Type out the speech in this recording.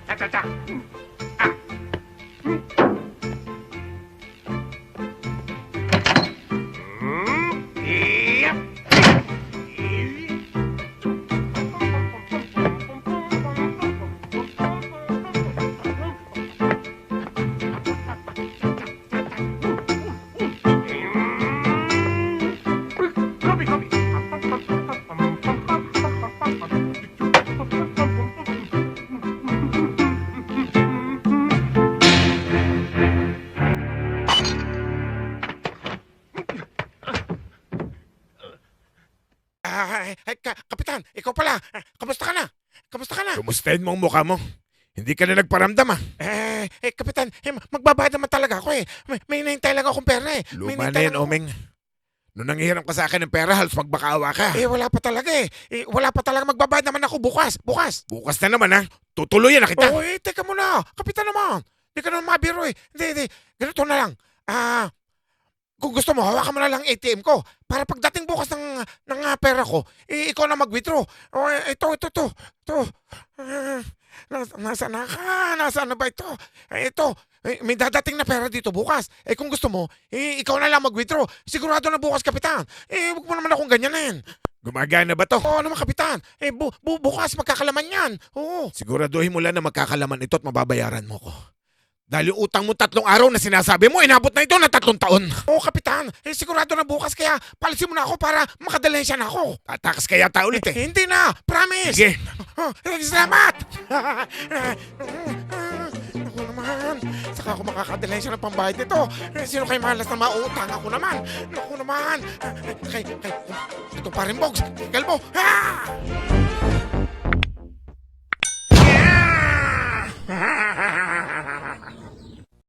Cha-cha-cha. Ah. Yep. Copy, copy. Kapitan, ikaw pala. Kamusta ka na? Kamusta ka na? Kumustahin mo ang mukha mo? Hindi ka na nagparamdam ah. Kapitan, magbabayad naman talaga ako eh. May hinihintay lang akong pera eh. May Luma hinihintay na yan, lang ako. Omeng. Nung nanghihiram ka sa akin ng pera, halos magbakaawa ka. Wala pa talaga eh. Wala pa talaga magbabayad naman ako bukas. Bukas. Bukas na naman ha. Tutuloyan na kita. Teka muna. Kapitan naman. Hindi ka naman mabiro eh. Hindi. Ganito na lang. Kung gusto mo, hawakan mo na lang ATM ko. Para pagdating bukas ng pera ko, ikaw na mag-withdraw. Ito. Nasaan na ka? Nasaan na ba ito? Ito. May dadating na pera dito bukas. Kung gusto mo, ikaw na lang mag-withdraw. Sigurado na bukas, Kapitan. Huwag mo naman akong ganyanin. Gumagana ba to? Oo naman, Kapitan. Bukas magkakalaman yan. Oo. Siguraduhin mo lang na magkakalaman ito at mababayaran mo ko. Dahil yung utang mo 3 araw na sinasabi mo, inabot na ito na 3 taon. Oo, Kapitan. Sigurado na bukas kaya palisin mo na ako para makadalensya na ako. Tatakas kaya ta ulit eh. Hindi na. Promise. Sige. Salamat. Ako naman. Saka ako makakadalensya ng pambayad nito. Sino kayo malas na mautang? Ako naman. Ako naman. Ito pa rin, Bogs. Kalbo.